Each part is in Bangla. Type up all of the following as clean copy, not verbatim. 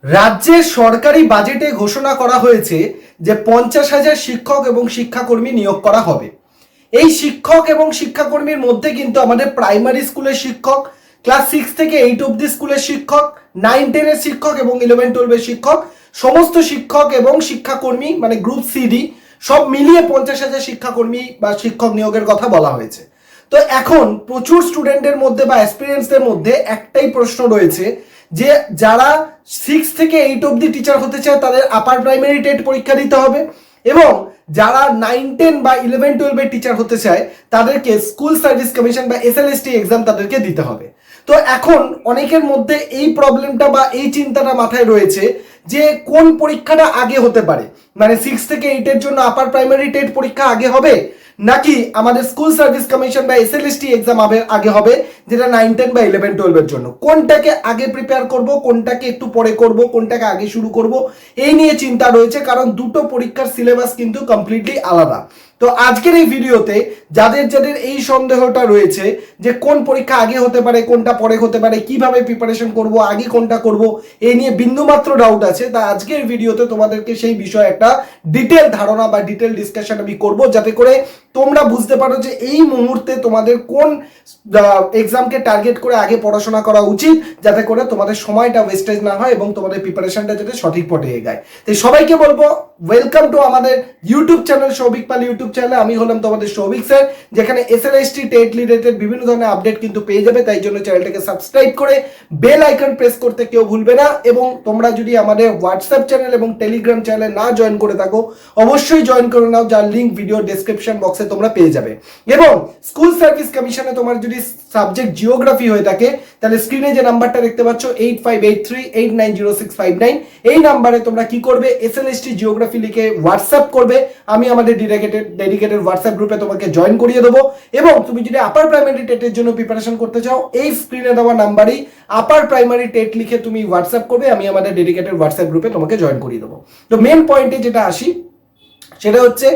রাজ্যের সরকারি বাজেটে ঘোষণা করা হয়েছে যে 50,000 শিক্ষক এবং শিক্ষাকর্মী নিয়োগ করা হবে। এই শিক্ষক এবং শিক্ষাকর্মীর মধ্যে কিন্তু আমাদের প্রাইমারি স্কুলের শিক্ষক, ক্লাস 6 থেকে 8 অবধি স্কুলের শিক্ষক, 9-10 এর শিক্ষক এবং 11-12 এর শিক্ষক, সমস্ত শিক্ষক এবং শিক্ষাকর্মী মানে গ্রুপ সিডি সব মিলিয়ে 50,000 শিক্ষাকর্মী বা শিক্ষক নিয়োগের কথা বলা হয়েছে। তো এখন প্রচুর স্টুডেন্টের মধ্যে বা অ্যাসপিরিয়েন্টসদের মধ্যে একটাই প্রশ্ন রয়েছে যে যারা 6 থেকে 8 অবধি টিচার হতে চায় তাদের আপার প্রাইমারি টেট পরীক্ষা দিতে হবে, এবং যারা 9-10 বা 11-12 এর টিচার হতে চায় তাদেরকে স্কুল সার্ভিস কমিশন বা এসএলএসটি এক্সাম তাদেরকে দিতে হবে। তো এখন অনেকের মধ্যে এই প্রবলেমটা বা এই চিন্তাটা মাথায় রয়েছে যে কোন পরীক্ষাটা আগে হতে পারে, মানে 6 থেকে 8 এর জন্য আপার প্রাইমারি টেট পরীক্ষা আগে হবে নাকি আমাদের স্কুল সার্ভিস কমিশন বা এসএলএসটি এক্সাম আগে হবে, যেটা 9-10 বা 11-12 এর জন্য। কোনটাকে আগে প্রিপেয়ার করব, কোনটাকে একটু পরে করব, কোনটাকে আগে শুরু করব, এই নিয়ে চিন্তা রয়েছে, কারণ দুটো পরীক্ষার সিলেবাস কিন্তু কমপ্লিটলি আলাদা। তো আজকের এই ভিডিওতে যাদের যাদের এই সন্দেহটা রয়েছে যে কোন পরীক্ষা আগে হতে পারে কোনটা পরে হতে পারে, কিভাবে প্রিপারেশন করব, আগে কোনটা করব, এই নিয়ে বিন্দুমাত্র ডাউট আছে, তা আজকের ভিডিওতে তোমাদেরকে সেই বিষয়ে একটা ডিটেল ধারণা বা ডিটেল ডিসকাশন আমি করব, যাতে করে তোমরা বুঝতে পারো যে এই মুহূর্তে তোমাদের কোন এক্সামকে টার্গেট করে আগে পড়াশোনা করা উচিত, যাতে করে তোমাদের সময়টা ওয়েস্টেজ না হয় এবং তোমাদের প্রিপারেশনটা যাতে সঠিক পথে এগায়। তাই সবাইকে বলবো ওয়েলকাম টু আমাদের ইউটিউব চ্যানেল সৌভিক পাল ইউটিউব চ্যানেল। আমি হলাম তোমাদের সৌভিক স্যার, যেখানে এসএলএসটি টেট রিলেটেড বিভিন্ন ধরনের আপডেট কিন্তু পেয়ে যাবে। তাই জন্য চ্যানেলটাকে সাবস্ক্রাইব করে বেল আইকন প্রেস করতে কেউ ভুলবে না, এবং তোমরা যদি আমাদের হোয়াটসঅ্যাপ চ্যানেল এবং টেলিগ্রাম চ্যানেলে না জয়েন করে থাকো অবশ্যই জয়েন করে নাও, যার লিঙ্ক ভিডিও ডেসক্রিপশন বক্সে তোমরা পেয়ে যাবে। এবং স্কুল সার্ভিস কমিশনে তোমার যদি সাবজেক্ট জিওগ্রাফি হয়ে থাকে তাহলে স্ক্রিনে যে নাম্বারটা দেখতে পাচ্ছ 8583890659, এই নাম্বারে তোমরা কি করবে, এসএলএসটি জিওগ্রাফি লিখে হোয়াটসঅ্যাপ করবে। আমি আমাদের ডেডিকেটেড হোয়াটসঅ্যাপ গ্রুপে তোমাকে জয়েন করিয়ে দেবো। এবং তুমি যদি আপার প্রাইমারি টেটের জন্য প্রিপারেশন করতে চাও এই স্ক্রিনে দেওয়া নাম্বারেই আপার প্রাইমারি টেট লিখে তুমি হোয়াটসঅ্যাপ করবে, আমি আমাদের ডেডিকেটেড হোয়াটসঅ্যাপ গ্রুপে তোমাকে জয়েন করিয়ে দেবো। তো মেন পয়েন্টে যেটা আসি সেটা হচ্ছে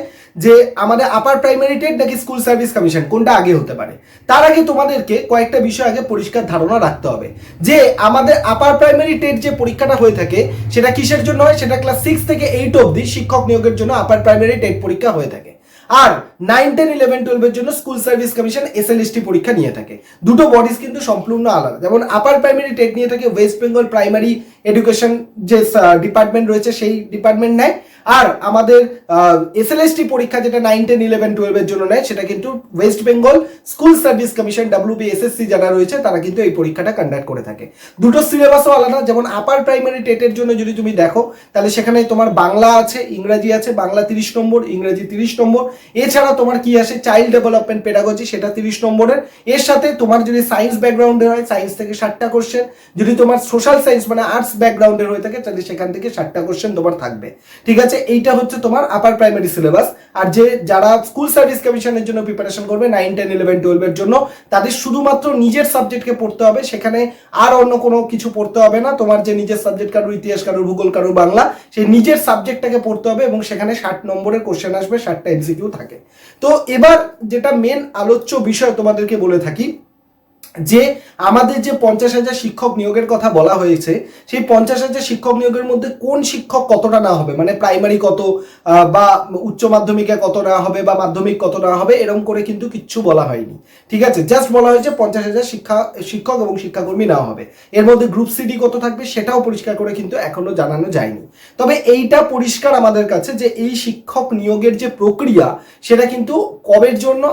যে আমাদের আপার প্রাইমারি টেট নাকি স্কুল সার্ভিস কমিশন কোনটা আগে হতে পারে। তার আগে তোমাদেরকে কয়েকটা বিষয় আগে পরিষ্কার ধারণা রাখতে হবে যে আমাদের আপার প্রাইমারি টেট যে পরীক্ষাটা হয়ে থাকে সেটা কিসের জন্য হয়, সেটা ক্লাস 6 থেকে 8 অবধি শিক্ষক নিয়োগের জন্য আপার প্রাইমারি টেট পরীক্ষা হয়ে থাকে। আর 9-10-11-12 এর জন্য স্কুল সার্ভিস কমিশন এসএলএসটি পরীক্ষা নিয়ে থাকে। দুটো বডিজ কিন্তু সম্পূর্ণ আলাদা। যেমন আপার প্রাইমারি টেট নিয়ে থাকে ওয়েস্ট বেঙ্গল প্রাইমারি এডুকেশন যে ডিপার্টমেন্ট রয়েছে সেই ডিপার্টমেন্ট নেয়, আর আমাদের এসএলএসটি পরীক্ষা যেটা 9-10-11-12 এর জন্য নেয় সেটা কিন্তু West Bengal school service commission WBSSC যারা রয়েছে তারা কিন্তু এই পরীক্ষাটা কন্ডাক্ট করে থাকে। দুটো সিলেবাসও আলাদা। যেমন আপার প্রাইমারি টেটের জন্য যদি তুমি দেখো তাহলে সেখানে তোমার বাংলা আছে, ইংরেজি আছে, বাংলা 30 নম্বর, ইংরেজি 30 নম্বর, এছাড়া তোমার কি আসে চাইল্ড ডেভেলপমেন্ট পেডাগজি সেটা 30 নম্বরের। এর সাথে তোমার যদি সায়েন্স ব্যাকগ্রাউন্ডের হয় সায়েন্স থেকে 60টা কোশ্চেন, যদি তোমার সোশ্যাল সায়েন্স মানে আর্টস ব্যাকগ্রাউন্ডের হয়ে থাকে তাহলে সেখান থেকে 60টা কোশ্চেন তোমার থাকবে। ঠিক আছে, এইটা হচ্ছে তোমার আপার প্রাইমারি সিলেবাস। আর যারা স্কুল সার্ভিস কমিশনের জন্য প্রিপারেশন করবে 9-10-11-12 এর জন্য, তাদের শুধুমাত্র নিজের সাবজেক্টকে পড়তে হবে, সেখানে আর অন্য কোনো কিছু পড়তে হবে না। তোমার যে নিজের সাবজেক্ট, কারোর ইতিহাস, কারোর ভূগোল, কারোর বাংলা, সেই নিজের সাবজেক্টটাকে পড়তে হবে এবং সেখানে 60 নম্বরের কোশ্চেন আসবে, 60টা এমসিকিউ থাকে। তো এবার যেটা মেন আলোচ্য বিষয় তোমাদেরকে বলে থাকি যে আমাদের যে 50,000 শিক্ষক নিয়োগের কথা বলা হয়েছে সেই 50,000 শিক্ষক নিয়োগের মধ্যে কোন শিক্ষক কতটা না হবে, মানে প্রাইমারি কত বা উচ্চ মাধ্যমিকে কত না হবে বা মাধ্যমিক কত না হবে, এরকম করে কিন্তু কিচ্ছু বলা হয়নি। ঠিক আছে, জাস্ট বলা হয়েছে 50,000 শিক্ষক এবং শিক্ষাকর্মী না হবে। এর মধ্যে গ্রুপ সিডি কত থাকবে সেটাও পরিষ্কার করে কিন্তু এখনো জানানো যায়নি। তবে এইটা পরিষ্কার আমাদের কাছে যে এই শিক্ষক নিয়োগের যে প্রক্রিয়া সেটা কিন্তু কবের জন্য,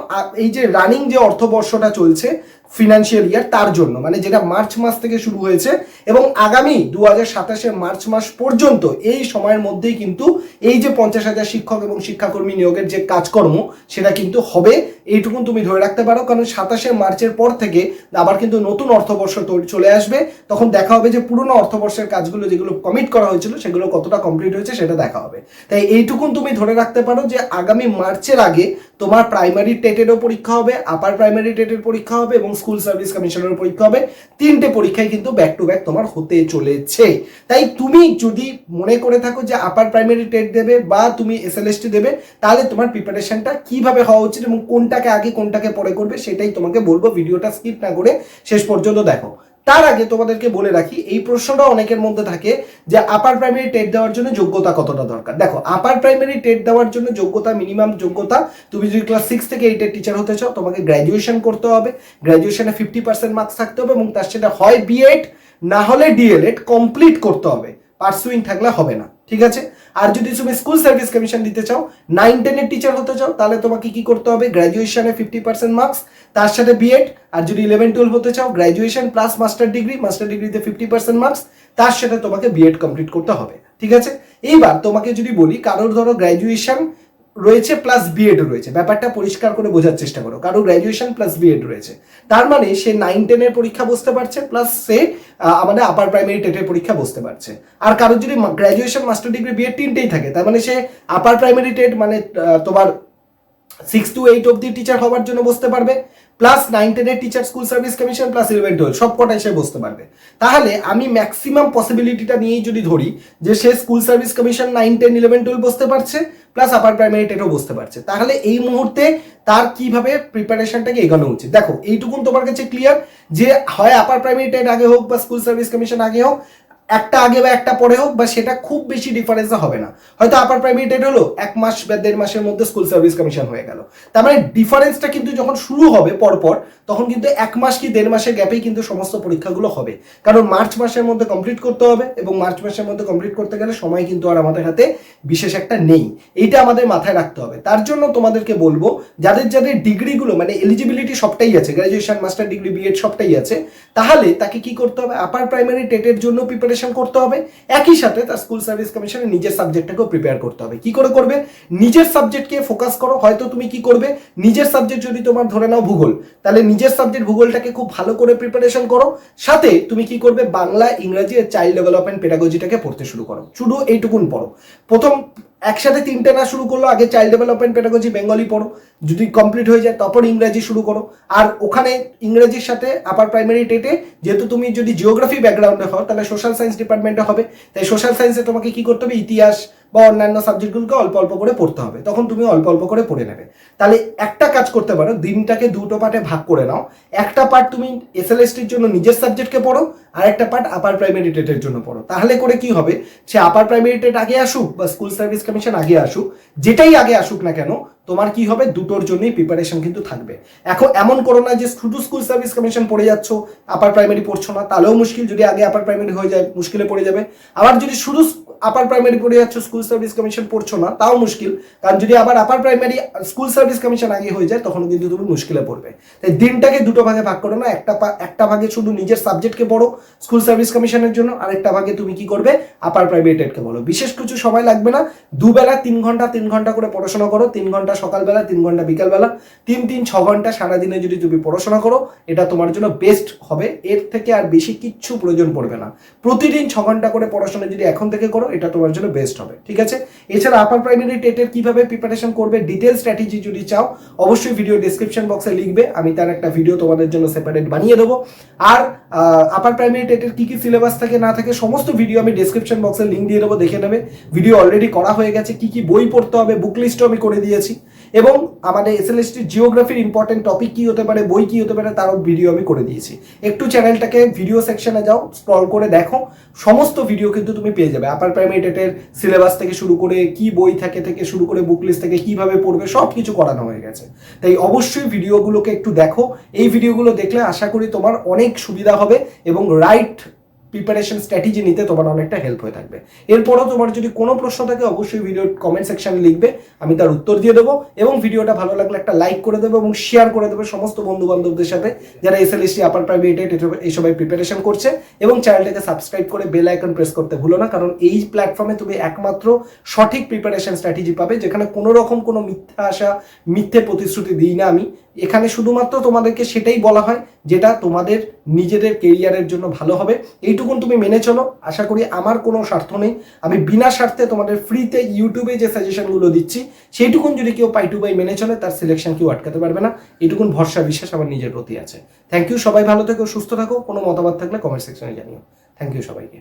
এই যে রানিং যে অর্থবর্ষটা চলছে ফিনান্সিয়াল ইয়ার তার জন্য, মানে যেটা মার্চ মাস থেকে শুরু হয়েছে এবং আগামী 2027 মার্চ মাস পর্যন্ত এই সময়ের মধ্যেই কিন্তু এই যে 50,000 শিক্ষক এবং শিক্ষাকর্মী নিয়োগের যে কাজকর্ম সেটা কিন্তু হবে, এইটুকু তুমি ধরে রাখতে পারো। কারণ 27 মার্চের পর থেকে আবার কিন্তু নতুন অর্থবর্ষ চলে আসবে, তখন দেখা হবে যে পুরনো অর্থবর্ষের কাজগুলো যেগুলো কমিট করা হয়েছিল সেগুলো কতটা কমপ্লিট হয়েছে সেটা দেখা হবে। তাই এইটুকুন তুমি ধরে রাখতে পারো যে আগামী মার্চের আগে তোমার প্রাইমারি টেটেরও পরীক্ষা হবে, আপার প্রাইমারি টেটের পরীক্ষা হবে এবং স্কুল সার্ভিস কমিশনের পরীক্ষা হবে। তিনটে পরীক্ষায় কিন্তু ব্যাক টু ব্যাক তোমার হতে চলেছে। তাই তুমি যদি মনে করে থাকো যে আপার প্রাইমারি টেট দেবে বা তুমি এসএলএসটি দেবে, তাহলে তোমার প্রিপারেশনটা কিভাবে হওয়া উচিত এবং কোনটাকে আগে কোনটাকে পরে করবে সেটাই তোমাকে বলবো। ভিডিওটা স্কিপ না করে শেষ পর্যন্ত দেখো। তার আগে তোমাদেরকে বলে রাখি, এই প্রশ্নটা অনেকের মধ্যে থাকে যে আপার প্রাইমারি টেট দেওয়ার জন্য যোগ্যতা কতটা দরকার। দেখো, আপার প্রাইমারি টেট দেওয়ার জন্য যোগ্যতা, মিনিমাম যোগ্যতা, তুমি যদি ক্লাস 6 থেকে 8 এর টিচার হতে চাও তোমাকে গ্র্যাজুয়েশন করতে হবে, গ্র্যাজুয়েশনে 50% মার্কস থাকতে হবে এবং তার সাথে হয় বিএড না হলে ডিএলএড কমপ্লিট করতে হবে, পার্সুইং থাকলে হবে না, ঠিক আছে। আর যদি তুমি স্কুল সার্ভিস কমিশন দিতে চাও, 9-10 এর টিচার হতে চাও, তাহলে তোমাকে কি করতে হবে, গ্র্যাজুয়েশনে 50% মার্কস, তার সাথে বিএড। আর যদি 11-12 হতে চাও, graduation plus master degree, master ডিগ্রিতে 50% মার্কস, তার সাথে তোমাকে বিএড কমপ্লিট করতে হবে, ঠিক আছে। এইবার তোমাকে যদি বলি, কারোর ধরো গ্র্যাজুয়েশন রয়েছে প্লাস বিএড রয়েছে, ব্যাপারটা পরিষ্কার করে বোঝার চেষ্টা করো। কারো গ্র্যাজুয়েশন প্লাস বিএড রয়েছে, তার মানে সে 9-10 এর পরীক্ষা বসতে পারছে, প্লাস সে আমাদের আপার প্রাইমারি টেটের পরীক্ষা বসতে পারছে। আর কারোর যদি গ্র্যাজুয়েশন, মাস্টার ডিগ্রি, বিএড তিনটেই থাকে, তার মানে সে আপার প্রাইমারি টেট মানে তোমার 6 to 8 অব্দি টিচার হওয়ার জন্য বসতে পারবে, প্লাস 9-10 এর teacher school service commission plus 11-12 সব কটাই সে বসতে পারবে। তাহলে আমি ম্যাক্সিমাম পসিবিলিটিটা নিয়েই যদি ধরি যে সে স্কুল সার্ভিস কমিশন 9-10 11-12 বসতে পারছে, প্লাস আপার প্রাইমারি টেটও বসতে পারছে, তাহলে এই মুহূর্তে তার কিভাবে প্রিপারেশনটাকে এগোনো উচিত। দেখো, এইটুকুন তোমার কাছে ক্লিয়ার যে হয় আপার প্রাইমারি টেট আগে হোক বা স্কুল সার্ভিস কমিশন আগে হোক, একটা আগে বা একটা পরে হোক, বা সেটা খুব বেশি ডিফারেন্স হবে না। হয়তো আপার প্রাইমারি টেট হলো 1 মাস বা 1.5 মাসের মধ্যে স্কুল সার্ভিস কমিশন হয়ে গেল, তার মানে ডিফারেন্সটা কিন্তু যখন শুরু হবে পরপর, তখন কিন্তু 1 মাস কি 1.5 মাসের গ্যাপেই কিন্তু সমস্ত পরীক্ষাগুলো হবে, কারণ মার্চ মাসের মধ্যে কমপ্লিট করতে হবে এবং মার্চ মাসের মধ্যে কমপ্লিট করতে গেলে সময় কিন্তু আর আমাদের হাতে বিশেষ একটা নেই, এইটা আমাদের মাথায় রাখতে হবে। তার জন্য তোমাদেরকে বলবো, যাদের যাদের ডিগ্রিগুলো মানে এলিজিবিলিটি সবটাই আছে, গ্র্যাজুয়েশন, মাস্টার ডিগ্রি, বিএড সবটাই আছে, তাহলে তাকে কি করতে হবে, আপার প্রাইমারি টেটের জন্য প্রিপারেশন করতে হবে, একই সাথে তার স্কুল সার্ভিস কমিশনের নিজের সাবজেক্টটাকেও প্রিপেয়ার করতে হবে। কি করে করবে, নিজের সাবজেক্টকে ফোকাস করো। হয়তো তুমি কি করবে, নিজের সাবজেক্ট যদি তোমার ধরে নাও ভূগোল, তাহলে নিজের সাবজেক্ট ভূগোলটাকে খুব ভালো করে প্রিপারেশন করো, সাথে তুমি কি করবে, বাংলা, ইংরেজি, চাইল্ড ডেভেলপমেন্ট পেডাগজিটাকে পড়তে শুরু করো, শুধু এইটুকুন পড়ো। প্রথম একসাথে 3টে না শুরু করলো, আগে চাইল্ড ডেভেলপমেন্ট পেডাগজি বেঙ্গলি পড়ো, যদি কমপ্লিট হয়ে যায় তারপর ইংরেজি শুরু করো। আর ওখানে ইংরেজির সাথে আপার প্রাইমারি টেটে যেহেতু তুমি যদি জিওগ্রাফি ব্যাকগ্রাউন্ডে হও, তাহলে সোশ্যাল সায়েন্স ডিপার্টমেন্টে হবে, তাই সোশ্যাল সায়েন্সে তোমাকে কি করতে হবে, ইতিহাস বা অন্যান্য সাবজেক্টগুলোকে অল্প অল্প করে পড়তে হবে, তখন তুমি অল্প অল্প করে পড়ে নেবে। তাহলে একটা কাজ করতে পারো, দিনটাকে 2টো পার্টে ভাগ করে নাও, একটা পার্ট তুমি এসএলএসটির জন্য নিজের সাবজেক্টকে পড়ো, আর একটা পার্ট আপার প্রাইমারি টেটের জন্য পড়ো। তাহলে করে কি হবে, সে আপার প্রাইমারি টেট আগে আসুক বা স্কুল সার্ভিস কমিশন আগে আসুক, যেটাই আগে আসুক না কেন, তোমার কি হবে, দুটোর জন্যই প্রিপারেশন কিন্তু থাকবে। এখন এমন করো না যে শুধু স্কুল সার্ভিস কমিশন পড়ে যাচ্ছ, আপার প্রাইমারি পড়ছো না, তাহলেও মুশকিল, যদি আগে আপার প্রাইমারি হয়ে যায় মুশকিলে পড়ে যাবে। আবার যদি শুধু আপার প্রাইমারি পড়ে যাচ্ছ, স্কুল সার্ভিস কমিশন পড়ছো না, তাও মুশকিল, কারণ যদি আবার upper primary school service commission আগে হয়ে যায় তখন কিন্তু তুমি মুশকিলে পড়বে। তাই দিনটাকে 2টো ভাগে ভাগ করো না, একটা ভাগে শুধু নিজের সাবজেক্টকে পড়ো স্কুল সার্ভিস কমিশনের জন্য, আরেকটা ভাগে তুমি কি করবে, আপার প্রাইমারি টেটকে বলো। বিশেষ কিছু সময় লাগবে না, দুবেলা 3 ঘন্টা করে পড়াশোনা করো, 3 ঘন্টা সকালবেলা, 3 ঘন্টা বিকালবেলা, 3-6 ঘন্টা সারাদিনে যদি তুমি পড়াশোনা করো, এটা তোমার জন্য বেস্ট হবে। এর থেকে আর বেশি কিচ্ছু প্রয়োজন পড়বে না। প্রতিদিন 6 ঘন্টা করে পড়াশোনা যদি এখন থেকে করো, এটা তোমার জন্য বেস্ট হবে, ঠিক আছে। এছাড়া আপার প্রাইমারি টেটের কিভাবে প্রিপারেশন করবে, ডিটেল স্ট্র্যাটেজি যদি চাও, অবশ্যই ভিডিও ডেসক্রিপশন বক্সে লিখবে, আমি তার একটা ভিডিও তোমাদের জন্য সেপারেট বানিয়ে দেবো। আর আপার প্রাইমারি টেটের কি কি সিলেবাস থাকে না থাকে সমস্ত ভিডিও আমি ডেসক্রিপশন বক্সে লিঙ্ক দিয়ে দেবো, দেখে নেবে। ভিডিও অলরেডি করা হয়ে গেছে, কি কি বই পড়তে হবে বুক লিস্টও আমি করে দিয়েছি, এবং আমাদের এসএলএসটি জিওগ্রাফির ইম্পর্টেন্ট টপিক কি হতে পারে, বই কি হতে পারে, তারও ভিডিও আমি করে দিয়েছি। একটু চ্যানেলটাকে ভিডিও সেকশনে যাও, স্ক্রল করে দেখো, সমস্ত ভিডিও কিন্তু তুমি পেয়ে যাবে। আপার প্রাইমারি টেটের সিলেবাস থেকে শুরু করে কি বই থেকে শুরু করে বুক লিস্ট থেকে কিভাবে পড়বে সব কিছু করানো হয়ে গেছে। তাই অবশ্যই ভিডিওগুলোকে একটু দেখো, এই ভিডিওগুলো দেখলে আশা করি তোমার অনেক সুবিধা হবে এবং রাইট প্রিপারেশন স্ট্র্যাটেজি নিতে তোমার অনেকটা হেল্প হয়ে থাকবে। এরপরও তোমার যদি কোনো প্রশ্ন থাকে অবশ্যই ভিডিওর কমেন্ট সেকশনে লিখবে, আমি তার উত্তর দিয়ে দেবো। এবং ভিডিওটা ভালো লাগলে একটা লাইক করে দেবে এবং শেয়ার করে দেবে সমস্ত বন্ধু বান্ধবদের সাথে যারা এসএলএসটি আপার প্রাইমারি টেট এইসবের প্রিপারেশন করছে, এবং চ্যানেলটাকে সাবস্ক্রাইব করে বেল আইকন প্রেস করতে ভুলো না, কারণ এই প্ল্যাটফর্মে তুমি একমাত্র সঠিক প্রিপারেশন স্ট্র্যাটেজি পাবে, যেখানে কোনো রকম কোনো মিথ্যা আশা, মিথ্যে প্রতিশ্রুতি দিই না আমি। এখানে শুধুমাত্র তোমাদেরকে সেটাই বলা হয় যেটা তোমাদের নিজেদের কেরিয়ারের জন্য ভালো হবে, এইটুকুন তুমি মেনে চলো। আশা করি আমার কোনো স্বার্থ নেই, আমি বিনা স্বার্থে তোমাদের ফ্রিতে ইউটিউবে যে সাজেশনগুলো দিচ্ছি সেইটুকুন যদি কেউ পাই টু পাই মেনে চলে, তার সিলেকশন কেউ আটকাতে পারবে না, এইটুকুন ভরসা বিশ্বাস আমার নিজের প্রতি আছে। থ্যাংক ইউ, সবাই ভালো থেকো, সুস্থ থাকো। কোনো মতামত থাকলে কমেন্ট সেকশনে জানিও। থ্যাংক ইউ সবাইকে।